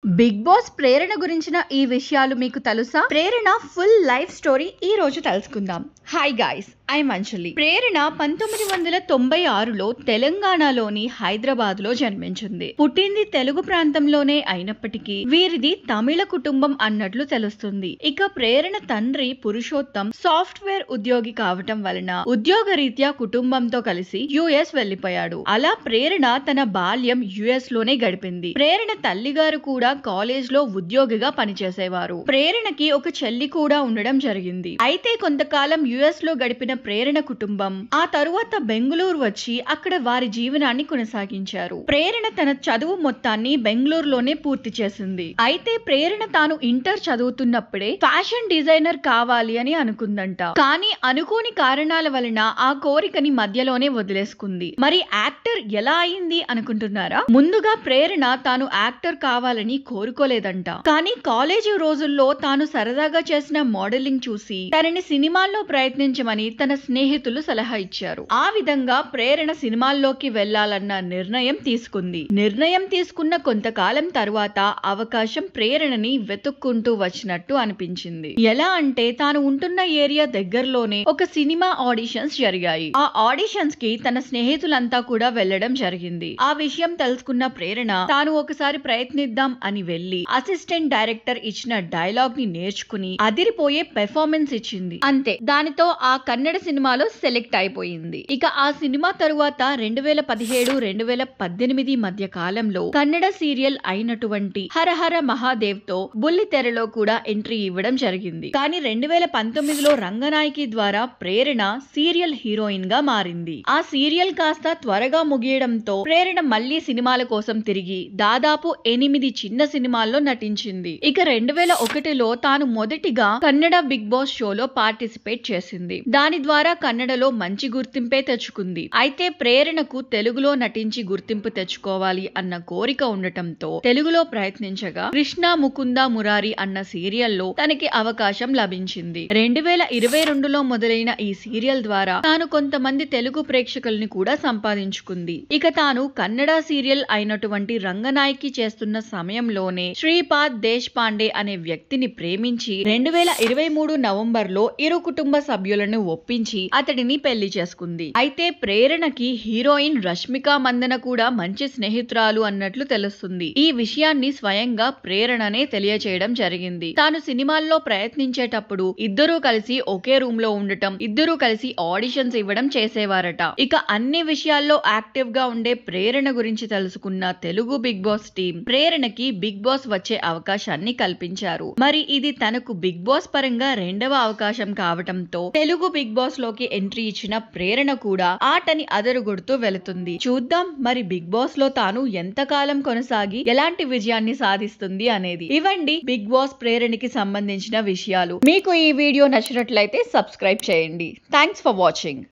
Big boss ప్రేరణ గురించిన ఈ విషయాలు మీకు తెలుసా? ప్రేరణ ఫుల్ లైఫ్ స్టోరీ ఈ రోజు తెలుసుకుందాం. హాయ్ గైస్, ఐఎమ్ అంజలి. ప్రేరణ 1996లో తెలంగాణలోని హైదరాబాద్ లో జన్మించింది. పుట్టింది తెలుగు ప్రాంతంలోనే అయినప్పటికీ వీరిది తమిళ కుటుంబం అన్నట్లు తెలుస్తుంది. ఇక ప్రేరణ తండ్రి పురుషోత్తం సాఫ్ట్వేర్ ఉద్యోగి కావటం వలన ఉద్యోగరీత్యా కుటుంబంతో కలిసి యుఎస్ వెళ్లిపోయాడు. అలా ప్రేరణ తన బాల్యం యుఎస్ లోనే గడిపింది. ప్రేరణ తల్లిగారు కూడా కాలేజ్ లో ఉద్యోగిగా పనిచేసేవారు. ప్రేరణకి ఒక చెల్లి కూడా ఉండడం జరిగింది. అయితే కొంతకాలం యుఎస్ లో గడిపిన ప్రేరణ కుటుంబం ఆ తరువాత బెంగుళూరు వచ్చి అక్కడ వారి జీవనాన్ని కొనసాగించారు. ప్రేరణ తన చదువు మొత్తాన్ని బెంగళూరులోనే పూర్తి చేసింది. అయితే ప్రేరణ తాను ఇంటర్ చదువుతున్నప్పుడే ఫ్యాషన్ డిజైనర్ కావాలి అని అనుకుందంట. కానీ అనుకోని కారణాల వలన ఆ కోరికని మధ్యలోనే వదిలేసుకుంది. మరి యాక్టర్ ఎలా అయింది అనుకుంటున్నారా? ముందుగా ప్రేరణ తాను యాక్టర్ కావాలని కోరుకోలేదంట. కానీ కాలేజీ రోజుల్లో తాను సరదాగా చేసిన మోడలింగ్ చూసి తనని సినిమాల్లో ప్రయత్నించమని తన స్నేహితులు సలహా ఇచ్చారు. ఆ విధంగా ప్రేరణ సినిమాల్లోకి వెళ్లాలన్న నిర్ణయం తీసుకుంది. నిర్ణయం తీసుకున్న కొంతకాలం తరువాత అవకాశం ప్రేరణని వెతుక్కుంటూ వచ్చినట్టు అనిపించింది. ఎలా అంటే తాను ఉంటున్న ఏరియా దగ్గరలోనే ఒక సినిమా ఆడిషన్స్ జరిగాయి. ఆ ఆడిషన్స్ కి తన స్నేహితులంతా కూడా వెళ్లడం జరిగింది. ఆ విషయం తెలుసుకున్న ప్రేరణ తాను ఒకసారి ప్రయత్నిద్దాం అని వెళ్లి అసిస్టెంట్ డైరెక్టర్ ఇచ్చిన డైలాగ్ ని నేర్చుకుని అదిరిపోయే పెర్ఫార్మెన్స్ ఇచ్చింది. అంతే, దానితో ఆ కన్నడ సినిమాలో సెలెక్ట్ అయిపోయింది. ఇక ఆ సినిమా తరువాత 2017-2018 మధ్య కాలంలో కన్నడ సీరియల్ అయినటువంటి హరహర మహాదేవ్ తో బుల్లి తెరలో కూడా ఎంట్రీ ఇవ్వడం జరిగింది. కానీ 2019లో రంగనాయకి ద్వారా ప్రేరణ సీరియల్ హీరోయిన్ గా మారింది. ఆ సీరియల్ కాస్త త్వరగా ముగియడంతో ప్రేరణ మళ్లీ సినిమాల కోసం తిరిగి దాదాపు 8 చిన్న సినిమాల్లో నటించింది. ఇక 2001లో తాను మొదటిగా కన్నడ బిగ్ బాస్ షోలో పార్టిసిపేట్ చేసింది. దాని ద్వారా కన్నడలో మంచి గుర్తింపే తెచ్చుకుంది. అయితే ప్రేరణకు తెలుగులో నటించి గుర్తింపు తెచ్చుకోవాలి అన్న కోరిక ఉండటంతో తెలుగులో ప్రయత్నించగా కృష్ణ ముకుంద మురారి అన్న సీరియల్లో తనకి అవకాశం లభించింది. 2022లో మొదలైన ఈ సీరియల్ ద్వారా తాను కొంతమంది తెలుగు ప్రేక్షకుల్ని కూడా సంపాదించుకుంది. ఇక తాను కన్నడ సీరియల్ అయినటువంటి రంగనాయకి చేస్తున్న సమయంలోనే శ్రీపాద్ దేశ్ పాండే అనే వ్యక్తిని ప్రేమించి 2023 నవంబర్లో ఇరు కుటుంబ సభ్యులను ఒప్పించి అతడిని పెళ్లి చేసుకుంది. అయితే ప్రేరణకి హీరోయిన్ రష్మిక మందన కూడా మంచి స్నేహితురాలు అన్నట్లు తెలుస్తుంది. ఈ విషయాన్ని స్వయంగా ప్రేరణనే తెలియచేయడం జరిగింది. తాను సినిమాల్లో ప్రయత్నించేటప్పుడు ఇద్దరూ కలిసి ఒకే రూమ్ లో ఉండటం, ఇద్దరూ కలిసి ఆడిషన్స్ ఇవ్వడం చేసేవారట. ఇక అన్ని విషయాల్లో యాక్టివ్ గా ఉండే ప్రేరణ గురించి తెలుసుకున్న తెలుగు బిగ్ బాస్ టీం ప్రేరణకి బిగ్ బాస్ వచ్చే అవకాశాన్ని కల్పించారు. మరి ఇది తనకు బిగ్ బాస్ పరంగా రెండవ అవకాశం కావటంతో తెలుగు బిగ్ బాస్ లోకి ఎంట్రీ ఇచ్చిన ప్రేరణ కూడా ఆటని అదరగొడుతూ వెళుతుంది. చూద్దాం మరి బిగ్ బాస్ లో తాను ఎంతకాలం కొనసాగి ఎలాంటి విజయాన్ని సాధిస్తుంది అనేది. ఇవండి బిగ్ బాస్ ప్రేరణకి సంబంధించిన విషయాలు. మీకు ఈ వీడియో నచ్చినట్లయితే సబ్స్క్రైబ్ చేయండి. Thanks for watching.